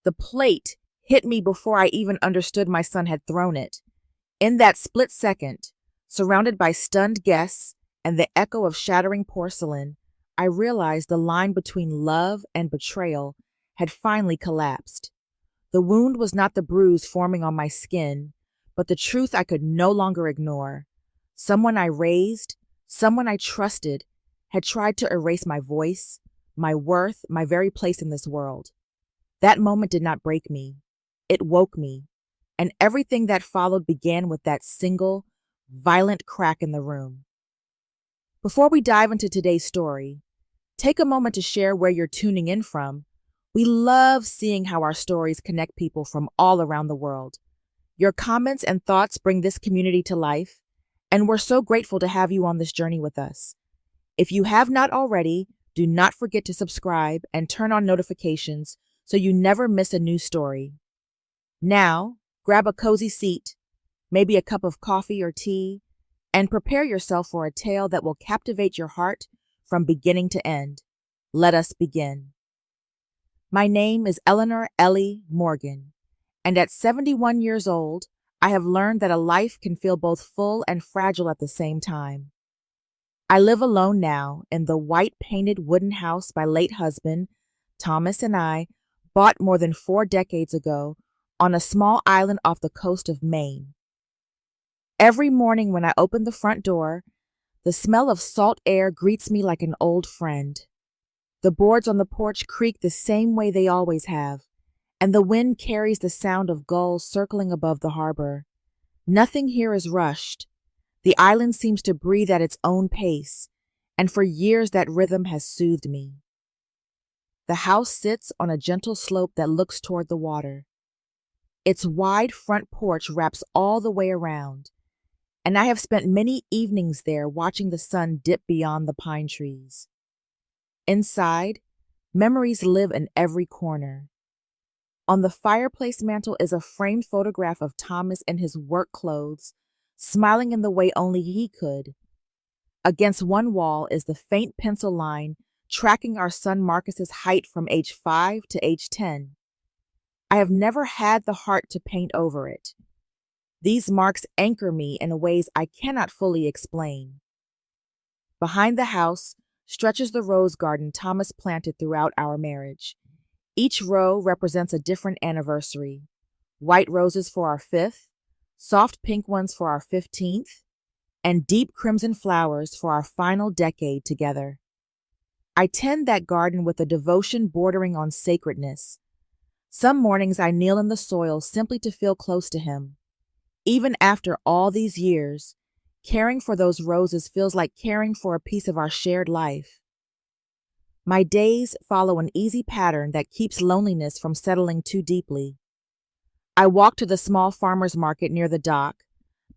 The plate hit me before I even understood my son had thrown it. In that split second, surrounded by stunned guests and the echo of shattering porcelain, I realized the line between love and betrayal had finally collapsed. The wound was not the bruise forming on my skin, but the truth I could no longer ignore. Someone I raised, someone I trusted, had tried to erase my voice, my worth, my very place in this world. That moment did not break me. It woke me, and everything that followed began with that single, violent crack in the room. Before we dive into today's story, take a moment to share where you're tuning in from. We love seeing how our stories connect people from all around the world. Your comments and thoughts bring this community to life, and we're so grateful to have you on this journey with us. If you have not already, do not forget to subscribe and turn on notifications so you never miss a new story. Now, grab a cozy seat, maybe a cup of coffee or tea, and prepare yourself for a tale that will captivate your heart from beginning to end. Let us begin. My name is Eleanor Ellie Morgan, and at 71 years old, I have learned that a life can feel both full and fragile at the same time. I live alone now in the white-painted wooden house my late husband, Thomas, and I bought more than 4 decades ago on a small island off the coast of Maine. Every morning when I open the front door, the smell of salt air greets me like an old friend. The boards on the porch creak the same way they always have, and the wind carries the sound of gulls circling above the harbor. Nothing here is rushed. The island seems to breathe at its own pace, and for years that rhythm has soothed me. The house sits on a gentle slope that looks toward the water. Its wide front porch wraps all the way around, and I have spent many evenings there watching the sun dip beyond the pine trees. Inside, memories live in every corner. On the fireplace mantel is a framed photograph of Thomas in his work clothes, smiling in the way only he could. Against one wall is the faint pencil line tracking our son Marcus's height from age 5 to age 10. I have never had the heart to paint over it. These marks anchor me in ways I cannot fully explain. Behind the house stretches the rose garden Thomas planted throughout our marriage. Each row represents a different anniversary. White roses for our 5th, soft pink ones for our 15th, and deep crimson flowers for our final decade together. I tend that garden with a devotion bordering on sacredness. Some mornings I kneel in the soil simply to feel close to him. Even after all these years, caring for those roses feels like caring for a piece of our shared life. My days follow an easy pattern that keeps loneliness from settling too deeply. I walk to the small farmer's market near the dock,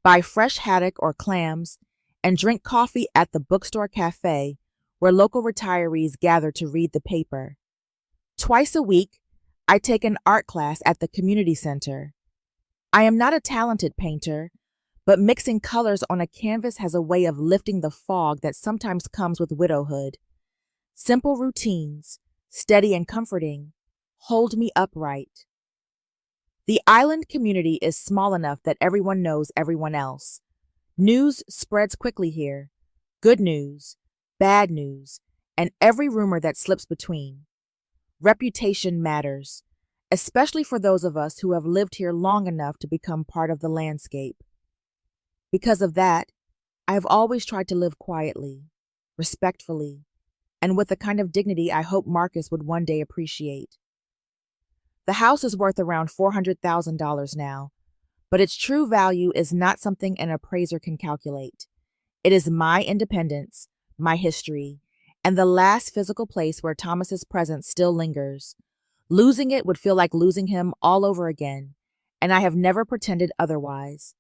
buy fresh haddock or clams, and drink coffee at the bookstore cafe where local retirees gather to read the paper. Twice a week, I take an art class at the community center. I am not a talented painter, but mixing colors on a canvas has a way of lifting the fog that sometimes comes with widowhood. Simple routines, steady and comforting, hold me upright. The island community is small enough that everyone knows everyone else. News spreads quickly here. Good news, bad news, and every rumor that slips between. Reputation matters, especially for those of us who have lived here long enough to become part of the landscape. Because of that, I have always tried to live quietly, respectfully, and with the kind of dignity I hope Marcus would one day appreciate. The house is worth around $400,000 now, but its true value is not something an appraiser can calculate. It is my independence, my history, and the last physical place where Thomas's presence still lingers. Losing it would feel like losing him all over again, and I have never pretended otherwise.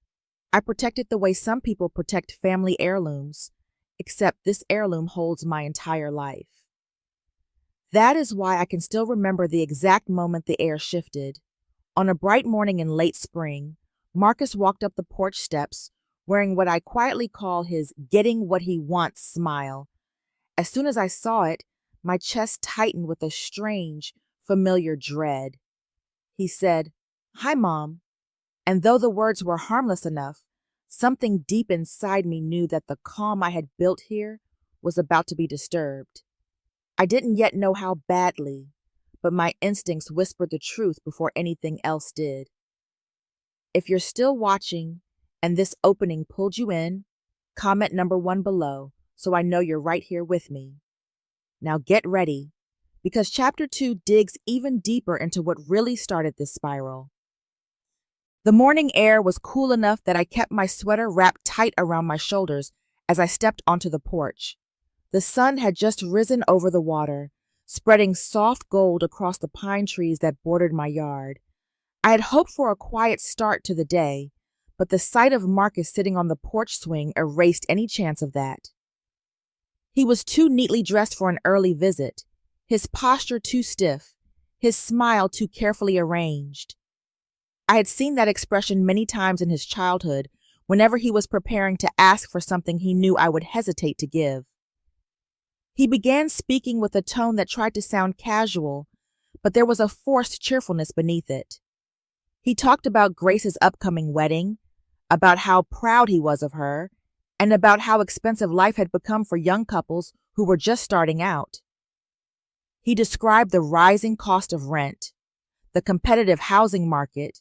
I protect it the way some people protect family heirlooms, except this heirloom holds my entire life. That is why I can still remember the exact moment the air shifted. On a bright morning in late spring, Marcus walked up the porch steps wearing what I quietly call his getting what he wants smile. As soon as I saw it, my chest tightened with a strange, familiar dread. He said, "Hi, Mom." And though the words were harmless enough, something deep inside me knew that the calm I had built here was about to be disturbed. I didn't yet know how badly, but my instincts whispered the truth before anything else did. If you're still watching and this opening pulled you in, comment number 1 below so I know you're right here with me. Now get ready, because Chapter 2 digs even deeper into what really started this spiral. The morning air was cool enough that I kept my sweater wrapped tight around my shoulders as I stepped onto the porch. The sun had just risen over the water, spreading soft gold across the pine trees that bordered my yard. I had hoped for a quiet start to the day, but the sight of Marcus sitting on the porch swing erased any chance of that. He was too neatly dressed for an early visit, his posture too stiff, his smile too carefully arranged. I had seen that expression many times in his childhood whenever he was preparing to ask for something he knew I would hesitate to give. He began speaking with a tone that tried to sound casual, but there was a forced cheerfulness beneath it. He talked about Grace's upcoming wedding, about how proud he was of her, and about how expensive life had become for young couples who were just starting out. He described the rising cost of rent, the competitive housing market,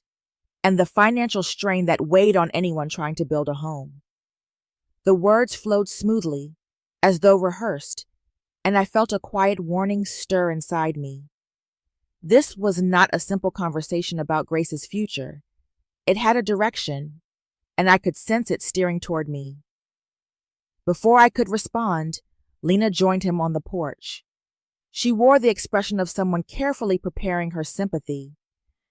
and the financial strain that weighed on anyone trying to build a home. The words flowed smoothly, as though rehearsed, and I felt a quiet warning stir inside me. This was not a simple conversation about Grace's future. It had a direction, and I could sense it steering toward me. Before I could respond, Lena joined him on the porch. She wore the expression of someone carefully preparing her sympathy.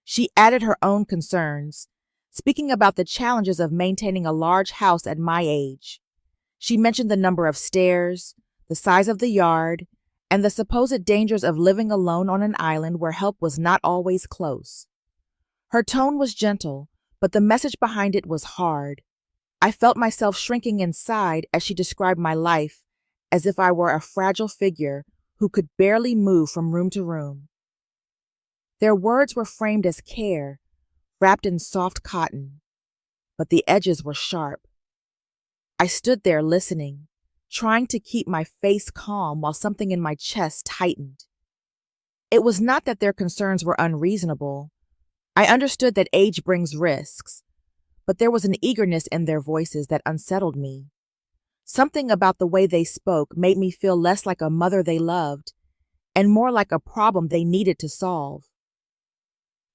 She added her own concerns, speaking about the challenges of maintaining a large house at my age. She mentioned the number of stairs, the size of the yard, and the supposed dangers of living alone on an island where help was not always close. Her tone was gentle, but the message behind it was hard. I felt myself shrinking inside as she described my life as if I were a fragile figure who could barely move from room to room. Their words were framed as care, wrapped in soft cotton, but the edges were sharp. I stood there listening, trying to keep my face calm while something in my chest tightened. It was not that their concerns were unreasonable. I understood that age brings risks, but there was an eagerness in their voices that unsettled me. Something about the way they spoke made me feel less like a mother they loved and more like a problem they needed to solve.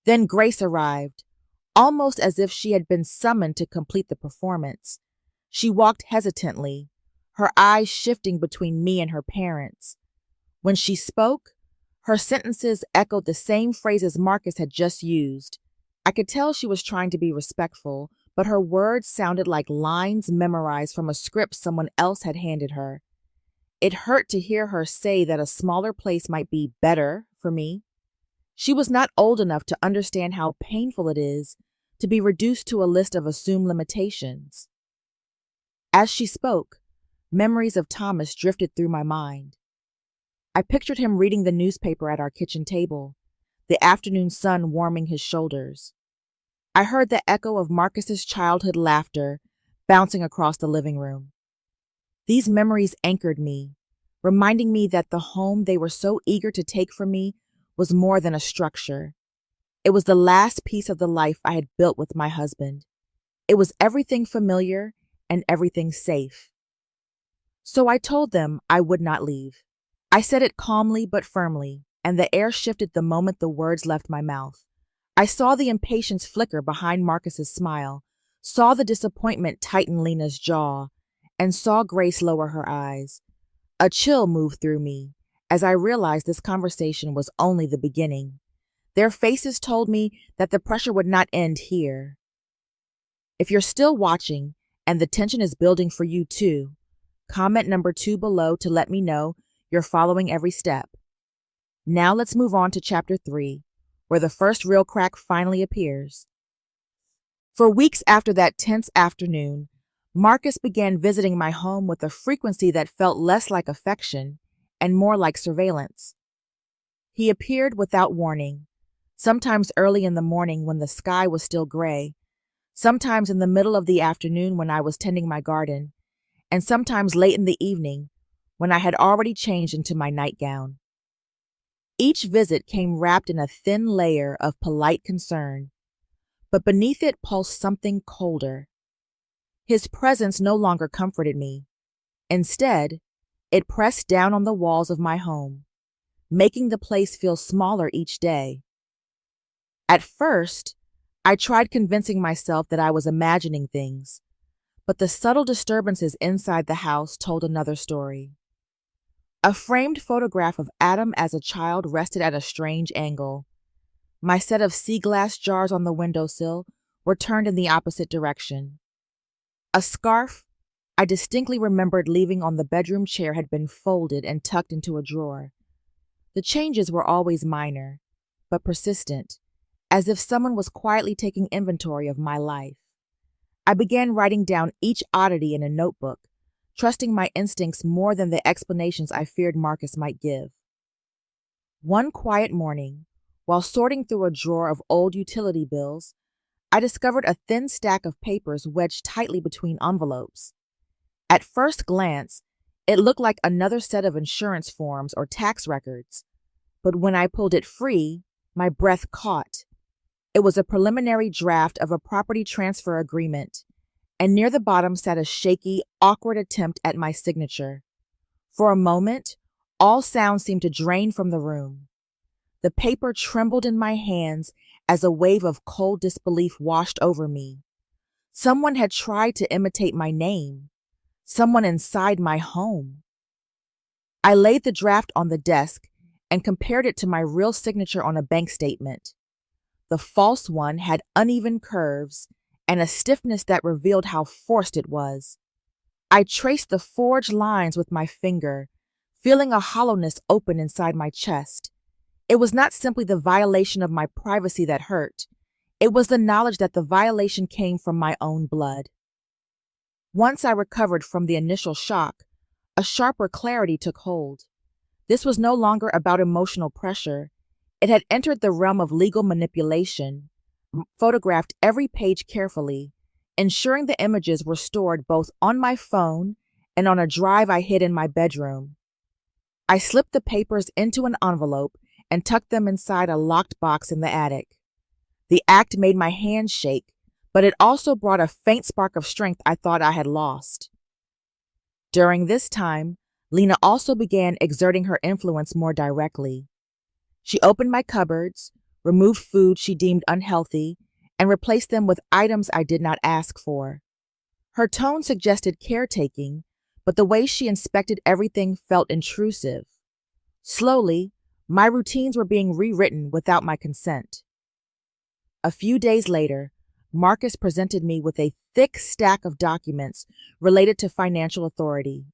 Then Grace arrived, almost as if she had been summoned to complete the performance. She walked hesitantly, her eyes shifting between me and her parents. When she spoke, her sentences echoed the same phrases Marcus had just used. I could tell she was trying to be respectful, but her words sounded like lines memorized from a script someone else had handed her. It hurt to hear her say that a smaller place might be better for me. She was not old enough to understand how painful it is to be reduced to a list of assumed limitations. As she spoke, memories of Thomas drifted through my mind. I pictured him reading the newspaper at our kitchen table, the afternoon sun warming his shoulders. I heard the echo of Marcus's childhood laughter bouncing across the living room. These memories anchored me, reminding me that the home they were so eager to take from me was more than a structure. It was the last piece of the life I had built with my husband. It was everything familiar and everything safe. So I told them I would not leave. I said it calmly but firmly, and the air shifted the moment the words left my mouth. I saw the impatience flicker behind Marcus's smile, saw the disappointment tighten Lena's jaw, and saw Grace lower her eyes. A chill moved through me as I realized this conversation was only the beginning. Their faces told me that the pressure would not end here. If you're still watching and the tension is building for you too, comment number 2 below to let me know you're following every step. Now let's move on to Chapter 3, where the first real crack finally appears. For weeks after that tense afternoon, Marcus began visiting my home with a frequency that felt less like affection and more like surveillance. He appeared without warning, sometimes early in the morning when the sky was still gray, sometimes in the middle of the afternoon when I was tending my garden, and sometimes late in the evening when I had already changed into my nightgown. Each visit came wrapped in a thin layer of polite concern, but beneath it pulsed something colder. His presence no longer comforted me. Instead, it pressed down on the walls of my home, making the place feel smaller each day. At first, I tried convincing myself that I was imagining things, but the subtle disturbances inside the house told another story. A framed photograph of Adam as a child rested at a strange angle. My set of sea glass jars on the windowsill were turned in the opposite direction. A scarf I distinctly remembered leaving on the bedroom chair had been folded and tucked into a drawer. The changes were always minor, but persistent, as if someone was quietly taking inventory of my life. I began writing down each oddity in a notebook, trusting my instincts more than the explanations I feared Marcus might give. One quiet morning, while sorting through a drawer of old utility bills, I discovered a thin stack of papers wedged tightly between envelopes. At first glance, it looked like another set of insurance forms or tax records, but when I pulled it free, my breath caught. It was a preliminary draft of a property transfer agreement, and near the bottom sat a shaky, awkward attempt at my signature. For a moment, all sound seemed to drain from the room. The paper trembled in my hands as a wave of cold disbelief washed over me. Someone had tried to imitate my name. Someone inside my home. I laid the draft on the desk and compared it to my real signature on a bank statement. The false one had uneven curves and a stiffness that revealed how forced it was. I traced the forged lines with my finger, feeling a hollowness open inside my chest. It was not simply the violation of my privacy that hurt. It was the knowledge that the violation came from my own blood. Once I recovered from the initial shock, a sharper clarity took hold. This was no longer about emotional pressure. It had entered the realm of legal manipulation. Photographed every page carefully, ensuring the images were stored both on my phone and on a drive I hid in my bedroom. I slipped the papers into an envelope and tucked them inside a locked box in the attic. The act made my hands shake, but it also brought a faint spark of strength I thought I had lost. During this time, Lena also began exerting her influence more directly. She opened my cupboards, removed food she deemed unhealthy, and replaced them with items I did not ask for. Her tone suggested caretaking, but the way she inspected everything felt intrusive. Slowly, my routines were being rewritten without my consent. A few days later, Marcus presented me with a thick stack of documents related to financial authority.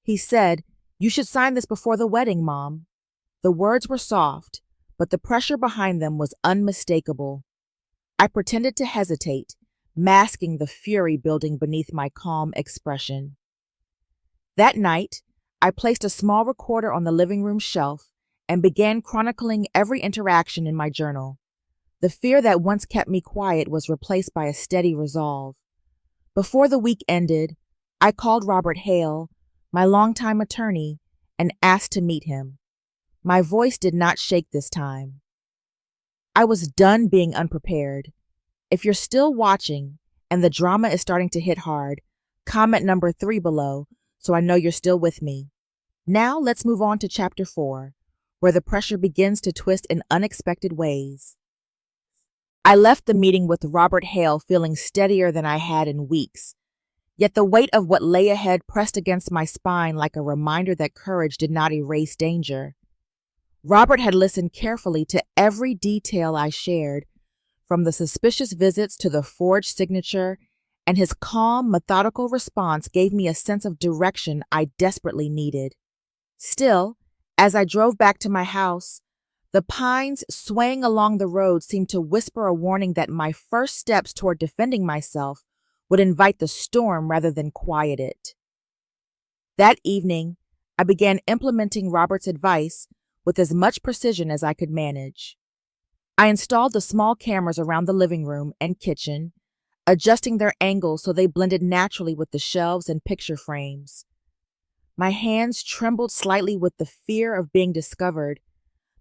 He said, "You should sign this before the wedding, Mom." The words were soft, but the pressure behind them was unmistakable. I pretended to hesitate, masking the fury building beneath my calm expression. That night, I placed a small recorder on the living room shelf and began chronicling every interaction in my journal. The fear that once kept me quiet was replaced by a steady resolve. Before the week ended, I called Robert Hale, my longtime attorney, and asked to meet him. My voice did not shake this time. I was done being unprepared. If you're still watching and the drama is starting to hit hard, comment number 3 below so I know you're still with me. Now let's move on to chapter 4, where the pressure begins to twist in unexpected ways. I left the meeting with Robert Hale feeling steadier than I had in weeks, yet the weight of what lay ahead pressed against my spine like a reminder that courage did not erase danger. Robert had listened carefully to every detail I shared, from the suspicious visits to the forged signature, and his calm, methodical response gave me a sense of direction I desperately needed. Still, as I drove back to my house, the pines swaying along the road seemed to whisper a warning that my first steps toward defending myself would invite the storm rather than quiet it. That evening, I began implementing Robert's advice with as much precision as I could manage. I installed the small cameras around the living room and kitchen, adjusting their angles so they blended naturally with the shelves and picture frames. My hands trembled slightly with the fear of being discovered,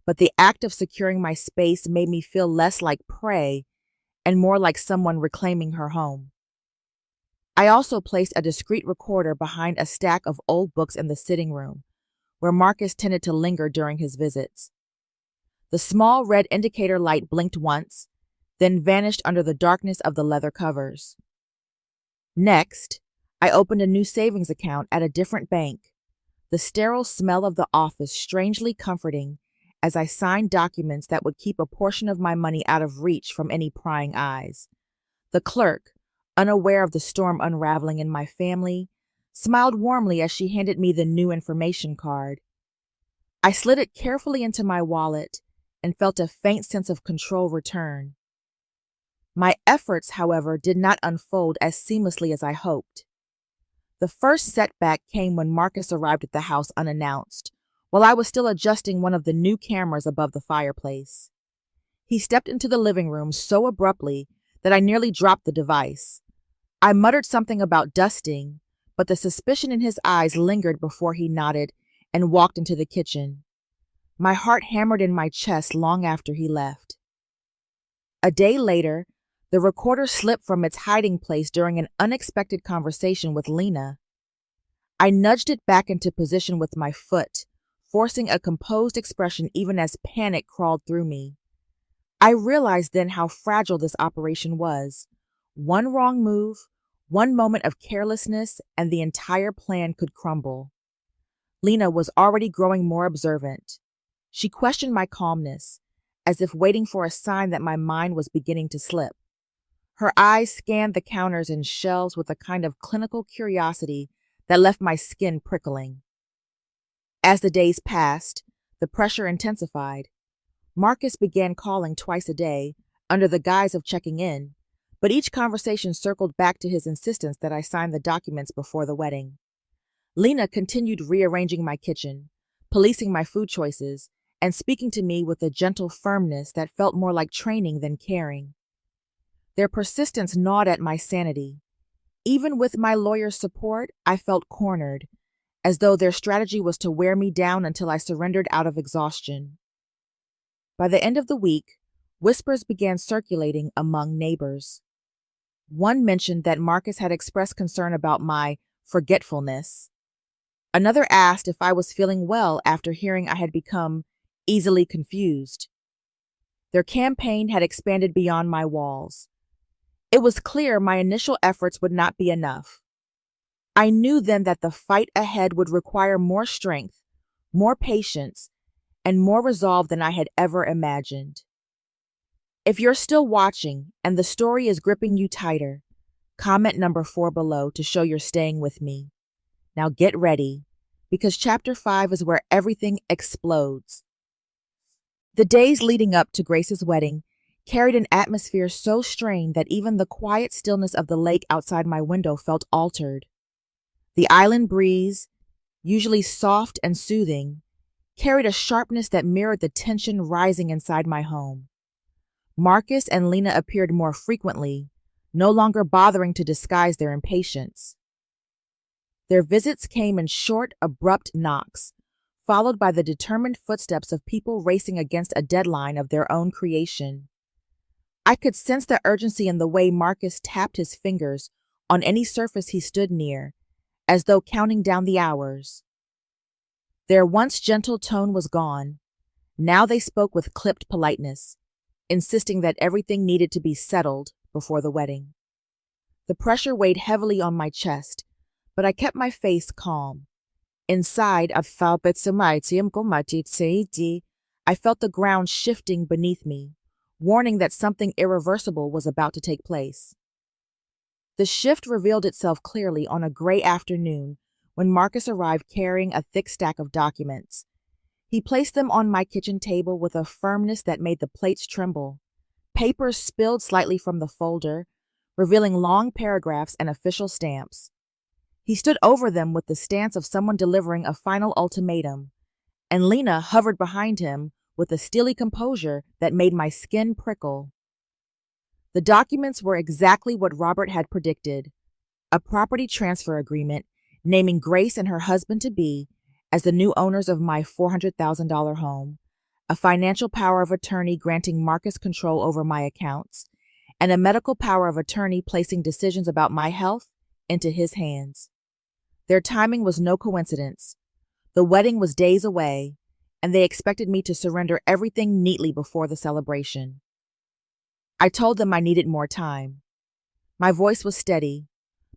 but the act of securing my space made me feel less like prey and more like someone reclaiming her home. I also placed a discreet recorder behind a stack of old books in the sitting room, where Marcus tended to linger during his visits. The small red indicator light blinked once, then vanished under the darkness of the leather covers. Next, I opened a new savings account at a different bank, the sterile smell of the office strangely comforting as I signed documents that would keep a portion of my money out of reach from any prying eyes. The clerk, unaware of the storm unraveling in my family, smiled warmly as she handed me the new information card. I slid it carefully into my wallet and felt a faint sense of control return. My efforts, however, did not unfold as seamlessly as I hoped. The first setback came when Marcus arrived at the house unannounced, while I was still adjusting one of the new cameras above the fireplace. He stepped into the living room so abruptly that I nearly dropped the device. I muttered something about dusting, but the suspicion in his eyes lingered before he nodded and walked into the kitchen. My heart hammered in my chest long after he left. A day later, the recorder slipped from its hiding place during an unexpected conversation with Lena. I nudged it back into position with my foot, forcing a composed expression even as panic crawled through me. I realized then how fragile this operation was. One wrong move, one moment of carelessness, and the entire plan could crumble. Lena was already growing more observant. She questioned my calmness, as if waiting for a sign that my mind was beginning to slip. Her eyes scanned the counters and shelves with a kind of clinical curiosity that left my skin prickling. As the days passed, the pressure intensified. Marcus began calling twice a day, under the guise of checking in, but each conversation circled back to his insistence that I sign the documents before the wedding. Lena continued rearranging my kitchen, policing my food choices, and speaking to me with a gentle firmness that felt more like training than caring. Their persistence gnawed at my sanity. Even with my lawyer's support, I felt cornered, as though their strategy was to wear me down until I surrendered out of exhaustion. By the end of the week, whispers began circulating among neighbors. One mentioned that Marcus had expressed concern about my forgetfulness. Another asked if I was feeling well after hearing I had become easily confused. Their campaign had expanded beyond my walls. It was clear my initial efforts would not be enough. I knew then that the fight ahead would require more strength, more patience, and more resolve than I had ever imagined. If you're still watching and the story is gripping you tighter, comment number 4 below to show you're staying with me. Now get ready, because Chapter 5 is where everything explodes. The days leading up to Grace's wedding carried an atmosphere so strained that even the quiet stillness of the lake outside my window felt altered. The island breeze, usually soft and soothing, carried a sharpness that mirrored the tension rising inside my home. Marcus and Lena appeared more frequently, no longer bothering to disguise their impatience. Their visits came in short, abrupt knocks, followed by the determined footsteps of people racing against a deadline of their own creation. I could sense the urgency in the way Marcus tapped his fingers on any surface he stood near, as though counting down the hours. Their once gentle tone was gone. Now they spoke with clipped politeness, insisting that everything needed to be settled before the wedding. The pressure weighed heavily on my chest, but I kept my face calm. Inside, I felt the ground shifting beneath me, warning that something irreversible was about to take place. The shift revealed itself clearly on a gray afternoon when Marcus arrived carrying a thick stack of documents. He placed them on my kitchen table with a firmness that made the plates tremble. Papers spilled slightly from the folder, revealing long paragraphs and official stamps. He stood over them with the stance of someone delivering a final ultimatum, and Lena hovered behind him with a steely composure that made my skin prickle. The documents were exactly what Robert had predicted: a property transfer agreement naming Grace and her husband-to-be as the new owners of my $400,000 home, a financial power of attorney granting Marcus control over my accounts, and a medical power of attorney placing decisions about my health into his hands. Their timing was no coincidence. The wedding was days away, and they expected me to surrender everything neatly before the celebration. I told them I needed more time. My voice was steady,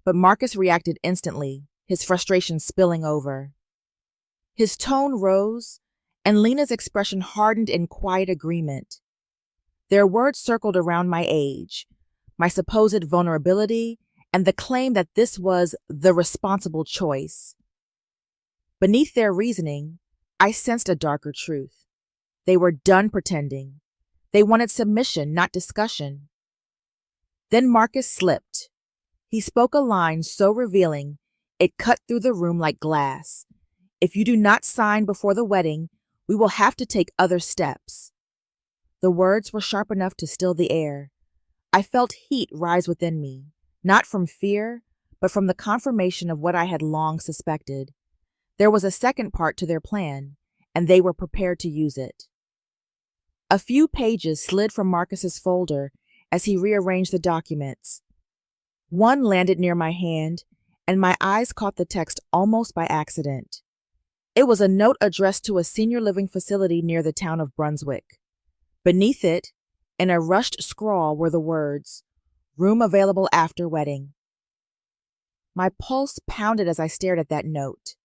but Marcus reacted instantly, his frustration spilling over. His tone rose, and Lena's expression hardened in quiet agreement. Their words circled around my age, my supposed vulnerability, and the claim that this was the responsible choice. Beneath their reasoning, I sensed a darker truth. They were done pretending. They wanted submission, not discussion. Then Marcus slipped. He spoke a line so revealing, it cut through the room like glass. "If you do not sign before the wedding, we will have to take other steps." The words were sharp enough to still the air. I felt heat rise within me, not from fear, but from the confirmation of what I had long suspected. There was a second part to their plan, and they were prepared to use it. A few pages slid from Marcus's folder as he rearranged the documents. One landed near my hand, and my eyes caught the text almost by accident. It was a note addressed to a senior living facility near the town of Brunswick. Beneath it, in a rushed scrawl, were the words, "Room available after wedding." My pulse pounded as I stared at that note.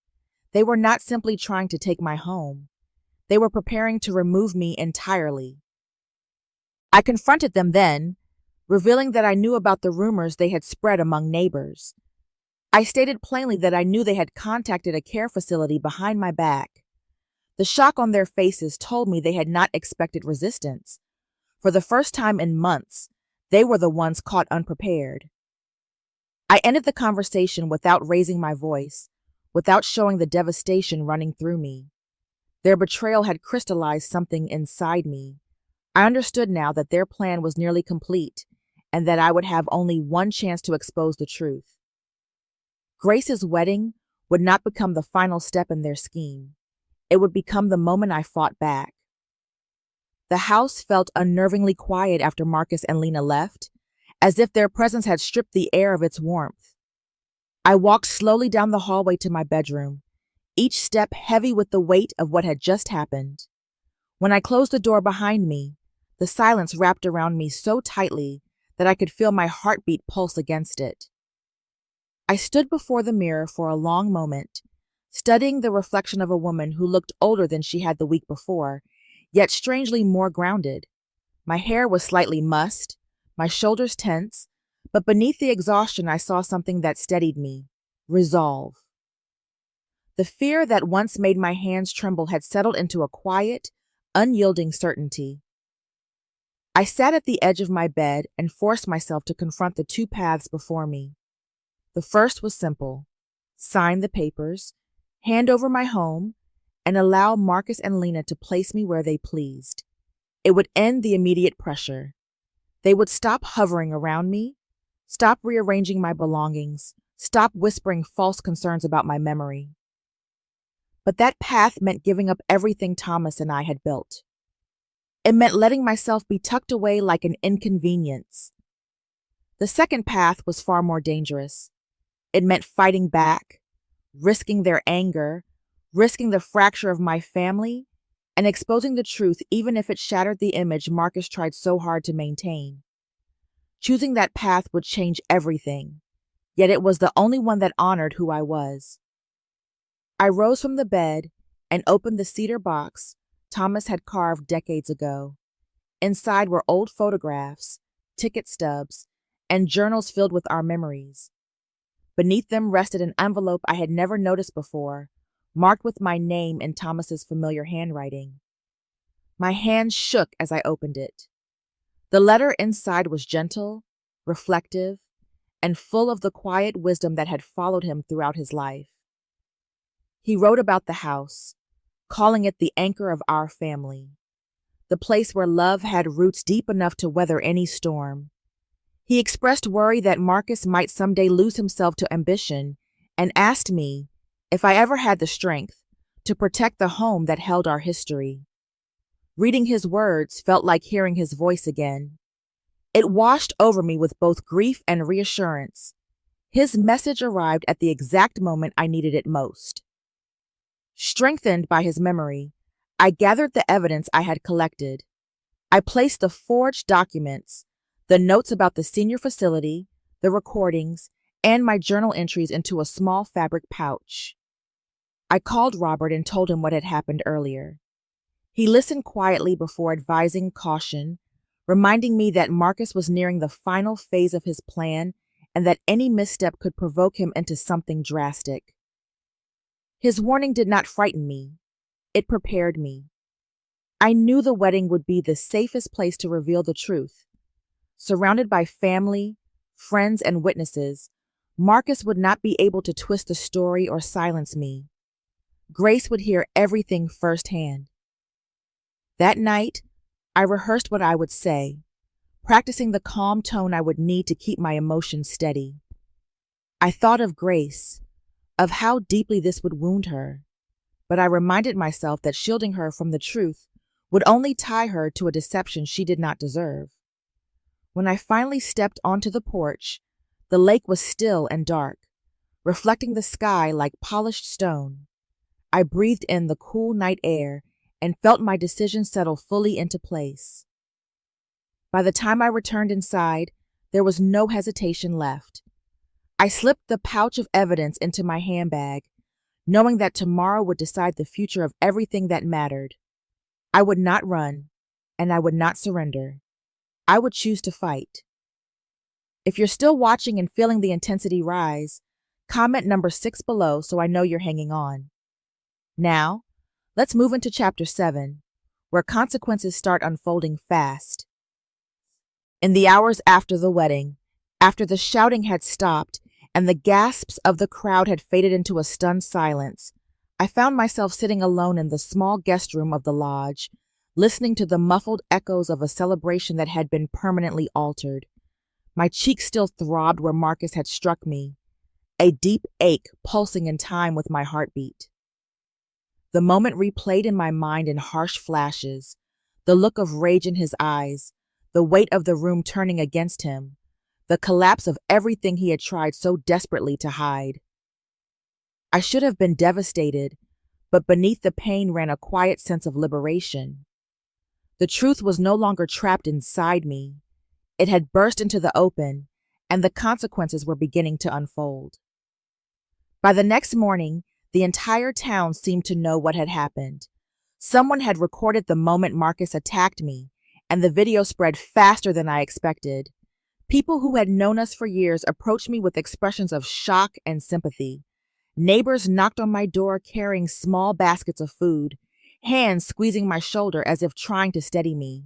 They were not simply trying to take my home. They were preparing to remove me entirely. I confronted them then, revealing that I knew about the rumors they had spread among neighbors. I stated plainly that I knew they had contacted a care facility behind my back. The shock on their faces told me they had not expected resistance. For the first time in months, they were the ones caught unprepared. I ended the conversation without raising my voice, without showing the devastation running through me. Their betrayal had crystallized something inside me. I understood now that their plan was nearly complete, and that I would have only one chance to expose the truth. Grace's wedding would not become the final step in their scheme. It would become the moment I fought back. The house felt unnervingly quiet after Marcus and Lena left, as if their presence had stripped the air of its warmth. I walked slowly down the hallway to my bedroom, each step heavy with the weight of what had just happened. When I closed the door behind me, the silence wrapped around me so tightly that I could feel my heartbeat pulse against it. I stood before the mirror for a long moment, studying the reflection of a woman who looked older than she had the week before, yet strangely more grounded. My hair was slightly mussed, my shoulders tense, but beneath the exhaustion I saw something that steadied me: resolve. The fear that once made my hands tremble had settled into a quiet, unyielding certainty. I sat at the edge of my bed and forced myself to confront the two paths before me. The first was simple: sign the papers, hand over my home, and allow Marcus and Lena to place me where they pleased. It would end the immediate pressure. They would stop hovering around me, stop rearranging my belongings, stop whispering false concerns about my memory. But that path meant giving up everything Thomas and I had built. It meant letting myself be tucked away like an inconvenience. The second path was far more dangerous. It meant fighting back, risking their anger, risking the fracture of my family, and exposing the truth even if it shattered the image Marcus tried so hard to maintain. Choosing that path would change everything, yet it was the only one that honored who I was. I rose from the bed and opened the cedar box Thomas had carved decades ago. Inside were old photographs, ticket stubs, and journals filled with our memories. Beneath them rested an envelope I had never noticed before, marked with my name in Thomas's familiar handwriting. My hand shook as I opened it. The letter inside was gentle, reflective, and full of the quiet wisdom that had followed him throughout his life. He wrote about the house, calling it the anchor of our family, the place where love had roots deep enough to weather any storm. He expressed worry that Marcus might someday lose himself to ambition and asked me, if I ever had the strength, to protect the home that held our history. Reading his words felt like hearing his voice again. It washed over me with both grief and reassurance. His message arrived at the exact moment I needed it most. Strengthened by his memory, I gathered the evidence I had collected. I placed the forged documents, the notes about the senior facility, the recordings, and my journal entries into a small fabric pouch. I called Robert and told him what had happened earlier. He listened quietly before advising caution, reminding me that Marcus was nearing the final phase of his plan and that any misstep could provoke him into something drastic. His warning did not frighten me. It prepared me. I knew the wedding would be the safest place to reveal the truth. Surrounded by family, friends, and witnesses, Marcus would not be able to twist the story or silence me. Grace would hear everything firsthand. That night, I rehearsed what I would say, practicing the calm tone I would need to keep my emotions steady. I thought of Grace, of how deeply this would wound her, but I reminded myself that shielding her from the truth would only tie her to a deception she did not deserve. When I finally stepped onto the porch, the lake was still and dark, reflecting the sky like polished stone. I breathed in the cool night air and felt my decision settle fully into place. By the time I returned inside, there was no hesitation left. I slipped the pouch of evidence into my handbag, knowing that tomorrow would decide the future of everything that mattered. I would not run, and I would not surrender. I would choose to fight. If you're still watching and feeling the intensity rise, comment number 6 below so I know you're hanging on. Now, let's move into Chapter 7, where consequences start unfolding fast. In the hours after the wedding, after the shouting had stopped and the gasps of the crowd had faded into a stunned silence, I found myself sitting alone in the small guest room of the lodge, listening to the muffled echoes of a celebration that had been permanently altered. My cheeks still throbbed where Marcus had struck me, a deep ache pulsing in time with my heartbeat. The moment replayed in my mind in harsh flashes, the look of rage in his eyes, the weight of the room turning against him, the collapse of everything he had tried so desperately to hide. I should have been devastated, but beneath the pain ran a quiet sense of liberation. The truth was no longer trapped inside me. It had burst into the open, and the consequences were beginning to unfold. By the next morning, the entire town seemed to know what had happened. Someone had recorded the moment Marcus attacked me, and the video spread faster than I expected. People who had known us for years approached me with expressions of shock and sympathy. Neighbors knocked on my door carrying small baskets of food, hands squeezing my shoulder as if trying to steady me.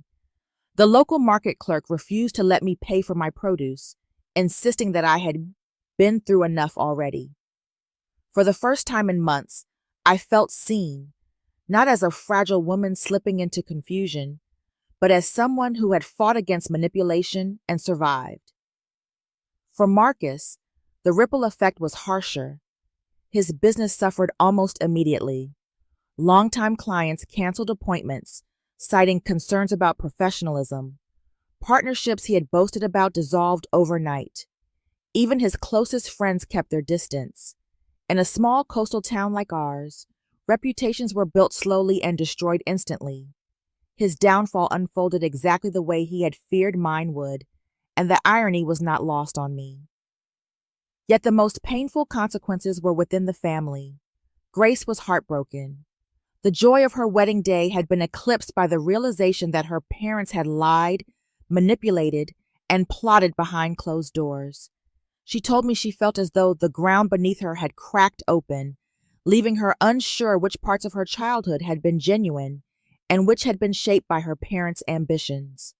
The local market clerk refused to let me pay for my produce, insisting that I had been through enough already. For the first time in months, I felt seen, not as a fragile woman slipping into confusion, but as someone who had fought against manipulation and survived. For Marcus, the ripple effect was harsher. His business suffered almost immediately. Longtime clients canceled appointments, citing concerns about professionalism. Partnerships he had boasted about dissolved overnight. Even his closest friends kept their distance. In a small coastal town like ours, reputations were built slowly and destroyed instantly. His downfall unfolded exactly the way he had feared mine would, and the irony was not lost on me. Yet the most painful consequences were within the family. Grace was heartbroken. The joy of her wedding day had been eclipsed by the realization that her parents had lied, manipulated, and plotted behind closed doors. She told me she felt as though the ground beneath her had cracked open, leaving her unsure which parts of her childhood had been genuine and which had been shaped by her parents' ambitions.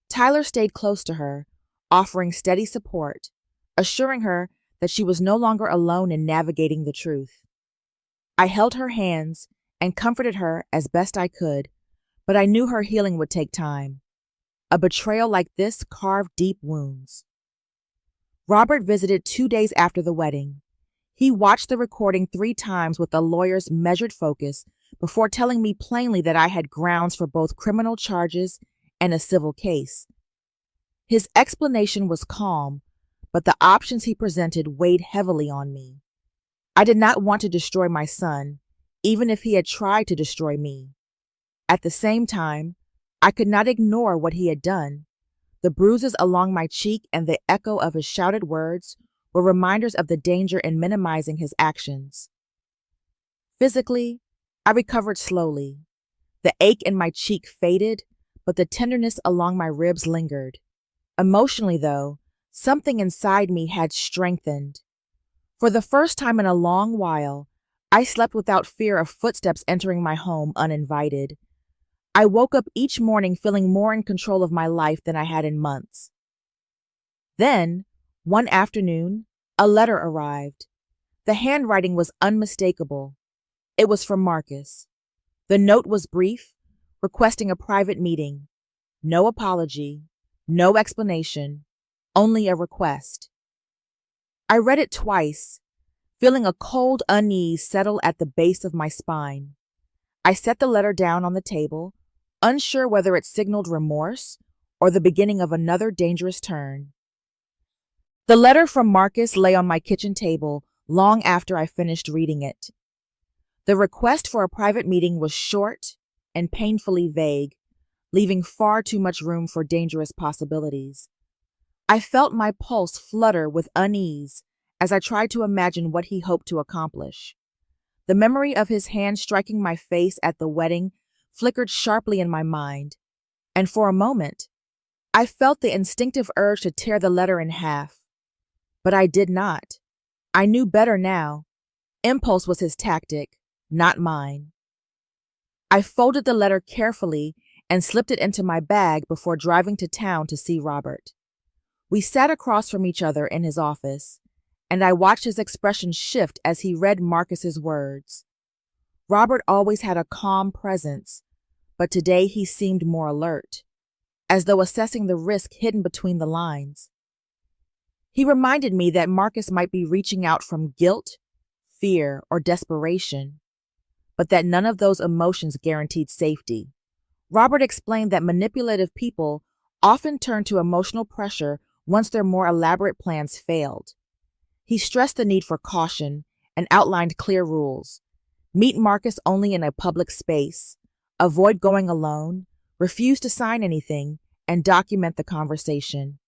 Tyler stayed close to her, offering steady support, assuring her that she was no longer alone in navigating the truth. I held her hands and comforted her as best I could, but I knew her healing would take time. A betrayal like this carved deep wounds. Robert visited 2 days after the wedding. He watched the recording 3 times with a lawyer's measured focus before telling me plainly that I had grounds for both criminal charges and a civil case. His explanation was calm, but the options he presented weighed heavily on me. I did not want to destroy my son, even if he had tried to destroy me. At the same time, I could not ignore what he had done. The bruises along my cheek and the echo of his shouted words were reminders of the danger in minimizing his actions. Physically, I recovered slowly. The ache in my cheek faded, but the tenderness along my ribs lingered. Emotionally, though, something inside me had strengthened. For the first time in a long while, I slept without fear of footsteps entering my home uninvited. I woke up each morning feeling more in control of my life than I had in months. Then, one afternoon, a letter arrived. The handwriting was unmistakable. It was from Marcus. The note was brief, requesting a private meeting. No apology, no explanation, only a request. I read it twice, feeling a cold unease settle at the base of my spine. I set the letter down on the table, unsure whether it signaled remorse or the beginning of another dangerous turn. The letter from Marcus lay on my kitchen table long after I finished reading it. The request for a private meeting was short and painfully vague, leaving far too much room for dangerous possibilities. I felt my pulse flutter with unease as I tried to imagine what he hoped to accomplish. The memory of his hand striking my face at the wedding flickered sharply in my mind, and for a moment, I felt the instinctive urge to tear the letter in half. But I did not. I knew better now. Impulse was his tactic, not mine. I folded the letter carefully and slipped it into my bag before driving to town to see Robert. We sat across from each other in his office, and I watched his expression shift as he read Marcus's words. Robert always had a calm presence, but today he seemed more alert, as though assessing the risk hidden between the lines. He reminded me that Marcus might be reaching out from guilt, fear, or desperation, but that none of those emotions guaranteed safety. Robert explained that manipulative people often turn to emotional pressure once their more elaborate plans failed. He stressed the need for caution and outlined clear rules. Meet Marcus only in a public space, avoid going alone, refuse to sign anything, and document the conversation.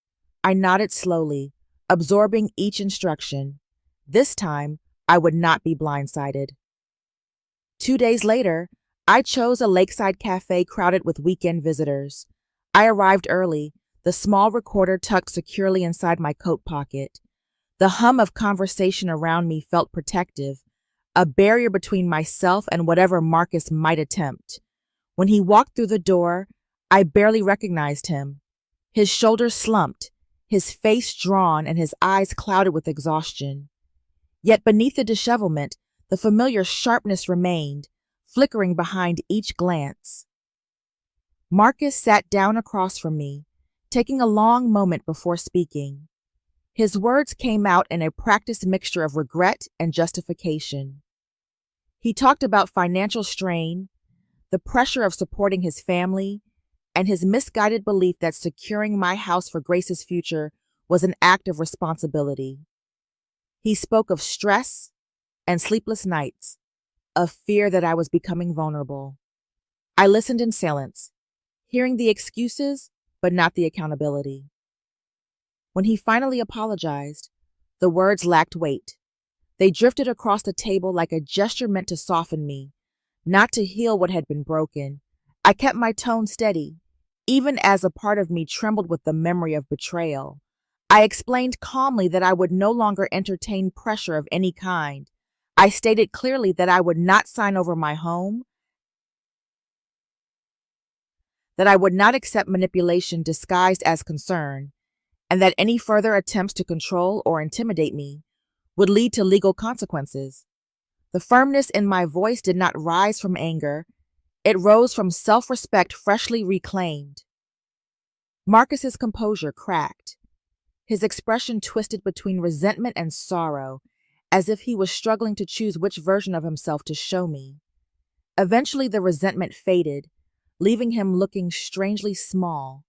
I nodded slowly, absorbing each instruction. This time, I would not be blindsided. 2 days later, I chose a lakeside cafe crowded with weekend visitors. I arrived early, the small recorder tucked securely inside my coat pocket. The hum of conversation around me felt protective, a barrier between myself and whatever Marcus might attempt. When he walked through the door, I barely recognized him. His shoulders slumped, his face drawn, and his eyes clouded with exhaustion. Yet beneath the dishevelment, the familiar sharpness remained, flickering behind each glance. Marcus sat down across from me, taking a long moment before speaking. His words came out in a practiced mixture of regret and justification. He talked about financial strain, the pressure of supporting his family, and his misguided belief that securing my house for Grace's future was an act of responsibility. He spoke of stress and sleepless nights, of fear that I was becoming vulnerable. I listened in silence, hearing the excuses, but not the accountability. When he finally apologized, the words lacked weight. They drifted across the table like a gesture meant to soften me, not to heal what had been broken. I kept my tone steady, even as a part of me trembled with the memory of betrayal. I explained calmly that I would no longer entertain pressure of any kind. I stated clearly that I would not sign over my home, that I would not accept manipulation disguised as concern, and that any further attempts to control or intimidate me would lead to legal consequences. The firmness in my voice did not rise from anger. It rose from self-respect freshly reclaimed. Marcus's composure cracked. His expression twisted between resentment and sorrow, as if he was struggling to choose which version of himself to show me. Eventually, the resentment faded, leaving him looking strangely small.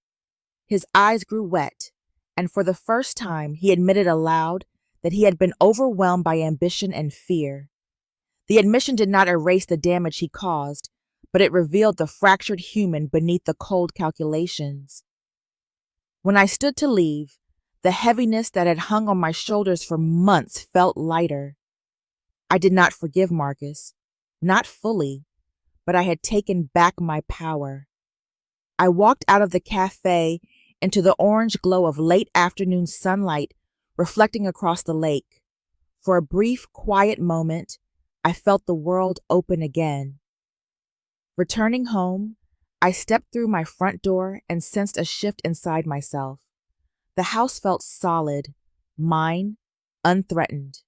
His eyes grew wet, and for the first time, he admitted aloud that he had been overwhelmed by ambition and fear. The admission did not erase the damage he caused, but it revealed the fractured human beneath the cold calculations. When I stood to leave, the heaviness that had hung on my shoulders for months felt lighter. I did not forgive Marcus, not fully, but I had taken back my power. I walked out of the cafe into the orange glow of late afternoon sunlight reflecting across the lake. For a brief, quiet moment, I felt the world open again. Returning home, I stepped through my front door and sensed a shift inside myself. The house felt solid, mine, unthreatened.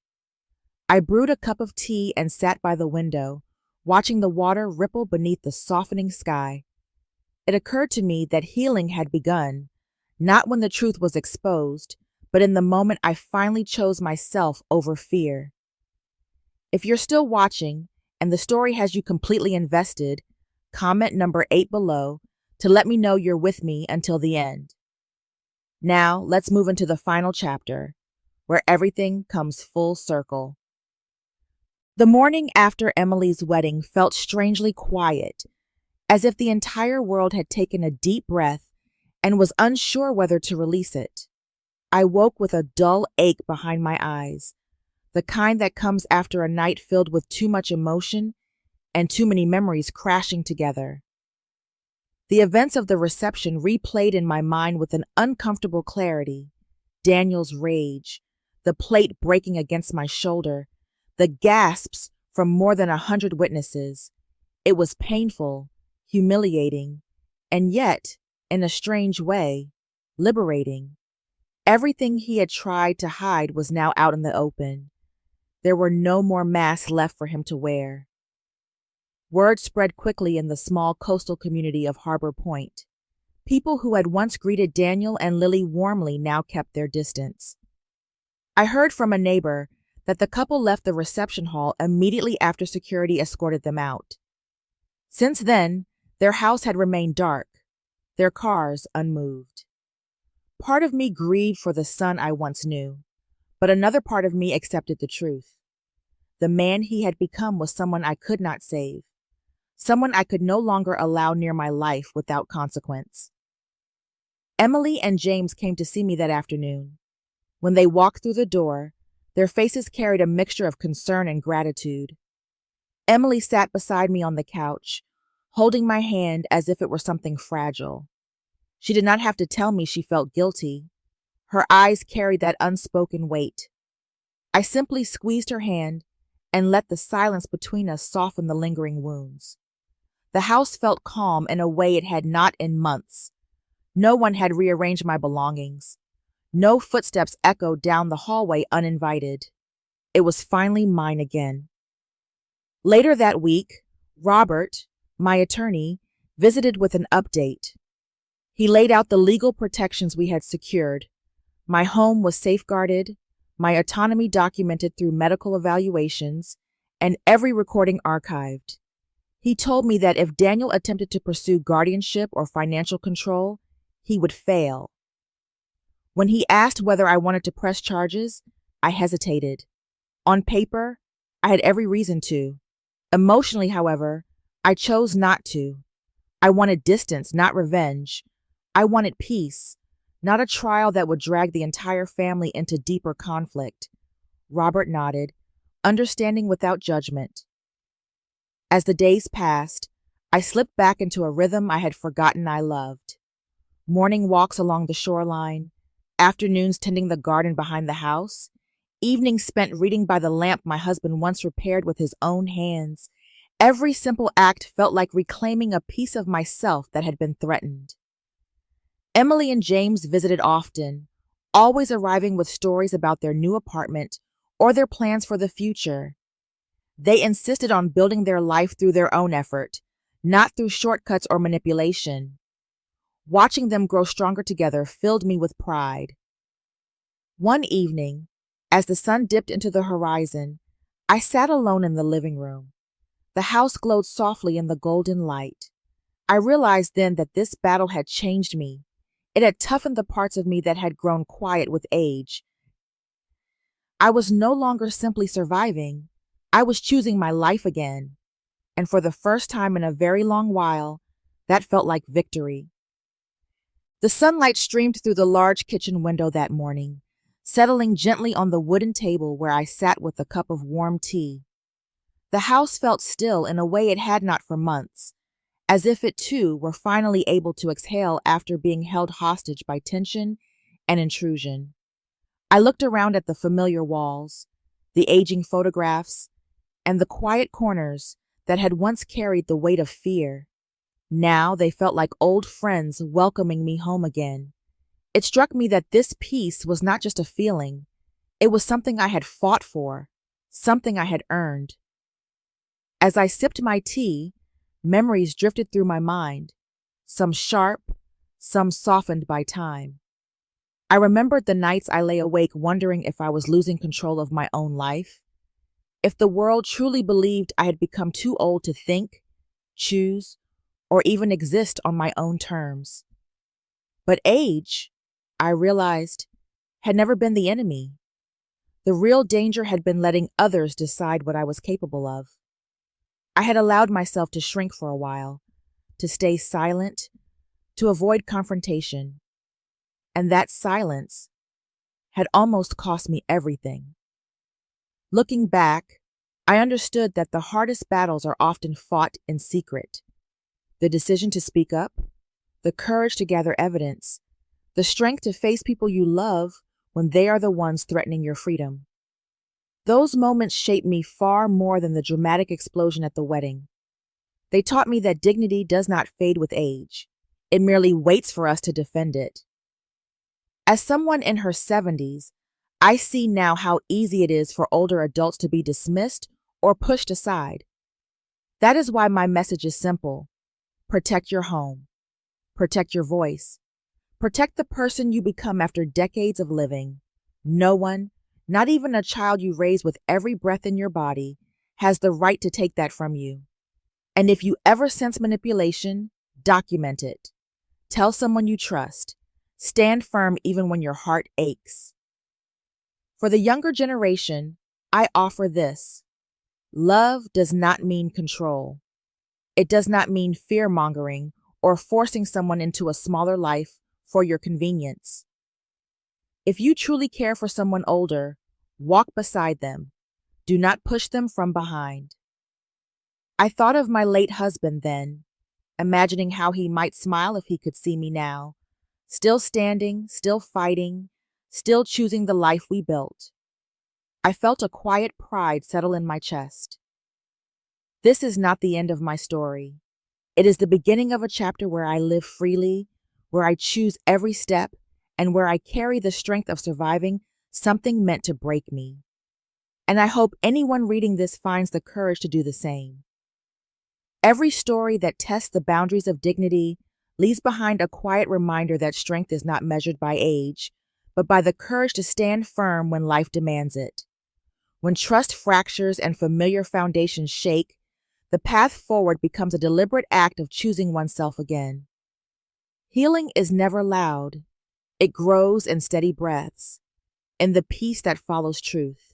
I brewed a cup of tea and sat by the window, watching the water ripple beneath the softening sky. It occurred to me that healing had begun, not when the truth was exposed, but in the moment I finally chose myself over fear. If you're still watching and the story has you completely invested, comment number 8 below to let me know you're with me until the end. Now, let's move into the final chapter, where everything comes full circle. The morning after Emily's wedding felt strangely quiet, as if the entire world had taken a deep breath and was unsure whether to release it. I woke with a dull ache behind my eyes, the kind that comes after a night filled with too much emotion and too many memories crashing together. The events of the reception replayed in my mind with an uncomfortable clarity. Daniel's rage, the plate breaking against my shoulder, the gasps from more than 100 witnesses. It was painful, humiliating, and yet, in a strange way, liberating. Everything he had tried to hide was now out in the open. There were no more masks left for him to wear. Word spread quickly in the small coastal community of Harbor Point. People who had once greeted Daniel and Lily warmly now kept their distance. I heard from a neighbor that the couple left the reception hall immediately after security escorted them out. Since then, their house had remained dark, their cars unmoved. Part of me grieved for the son I once knew, but another part of me accepted the truth. The man he had become was someone I could not save, someone I could no longer allow near my life without consequence. Emily and James came to see me that afternoon. When they walked through the door, their faces carried a mixture of concern and gratitude. Emily sat beside me on the couch, holding my hand as if it were something fragile. She did not have to tell me she felt guilty. Her eyes carried that unspoken weight. I simply squeezed her hand and let the silence between us soften the lingering wounds. The house felt calm in a way it had not in months. No one had rearranged my belongings. No footsteps echoed down the hallway uninvited. It was finally mine again. Later that week, Robert, my attorney, visited with an update. He laid out the legal protections we had secured. My home was safeguarded, my autonomy documented through medical evaluations, and every recording archived. He told me that if Daniel attempted to pursue guardianship or financial control, he would fail. When he asked whether I wanted to press charges, I hesitated. On paper, I had every reason to. Emotionally, however, I chose not to. I wanted distance, not revenge. I wanted peace, not a trial that would drag the entire family into deeper conflict. Robert nodded, understanding without judgment. As the days passed, I slipped back into a rhythm I had forgotten I loved. Morning walks along the shoreline, afternoons tending the garden behind the house, evenings spent reading by the lamp my husband once repaired with his own hands. Every simple act felt like reclaiming a piece of myself that had been threatened. Emily and James visited often, always arriving with stories about their new apartment or their plans for the future. They insisted on building their life through their own effort, not through shortcuts or manipulation. Watching them grow stronger together filled me with pride. One evening, as the sun dipped into the horizon, I sat alone in the living room. The house glowed softly in the golden light. I realized then that this battle had changed me. It had toughened the parts of me that had grown quiet with age. I was no longer simply surviving. I was choosing my life again. And for the first time in a very long while, that felt like victory. The sunlight streamed through the large kitchen window that morning, settling gently on the wooden table where I sat with a cup of warm tea. The house felt still in a way it had not for months, as if it too were finally able to exhale after being held hostage by tension and intrusion. I looked around at the familiar walls, the aging photographs, and the quiet corners that had once carried the weight of fear. Now they felt like old friends welcoming me home again. It struck me that this peace was not just a feeling. It was something I had fought for, something I had earned. As I sipped my tea, memories drifted through my mind, some sharp, some softened by time. I remembered the nights I lay awake wondering if I was losing control of my own life, if the world truly believed I had become too old to think, choose, or even exist on my own terms. But age, I realized, had never been the enemy. The real danger had been letting others decide what I was capable of. I had allowed myself to shrink for a while, to stay silent, to avoid confrontation. And that silence had almost cost me everything. Looking back, I understood that the hardest battles are often fought in secret. The decision to speak up, the courage to gather evidence, the strength to face people you love when they are the ones threatening your freedom. Those moments shaped me far more than the dramatic explosion at the wedding. They taught me that dignity does not fade with age. It merely waits for us to defend it. As someone in her 70s, I see now how easy it is for older adults to be dismissed or pushed aside. That is why my message is simple. Protect your home. Protect your voice. Protect the person you become after decades of living. No one, not even a child you raise with every breath in your body, has the right to take that from you. And if you ever sense manipulation, document it. Tell someone you trust. Stand firm even when your heart aches. For the younger generation, I offer this. Love does not mean control. It does not mean fear-mongering or forcing someone into a smaller life for your convenience. If you truly care for someone older, walk beside them. Do not push them from behind. I thought of my late husband then, imagining how he might smile if he could see me now, still standing, still fighting, still choosing the life we built. I felt a quiet pride settle in my chest. This is not the end of my story. It is the beginning of a chapter where I live freely, where I choose every step, and where I carry the strength of surviving something meant to break me. And I hope anyone reading this finds the courage to do the same. Every story that tests the boundaries of dignity leaves behind a quiet reminder that strength is not measured by age, but by the courage to stand firm when life demands it. When trust fractures and familiar foundations shake, the path forward becomes a deliberate act of choosing oneself again. Healing is never loud. It grows in steady breaths, in the peace that follows truth,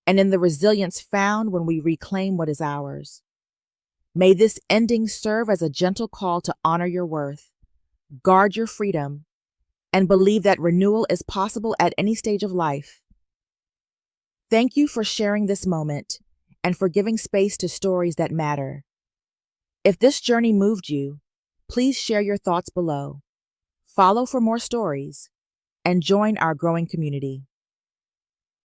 and in the resilience found when we reclaim what is ours. May this ending serve as a gentle call to honor your worth, guard your freedom, and believe that renewal is possible at any stage of life. Thank you for sharing this moment and for giving space to stories that matter. If this journey moved you, please share your thoughts below. Follow for more stories and join our growing community.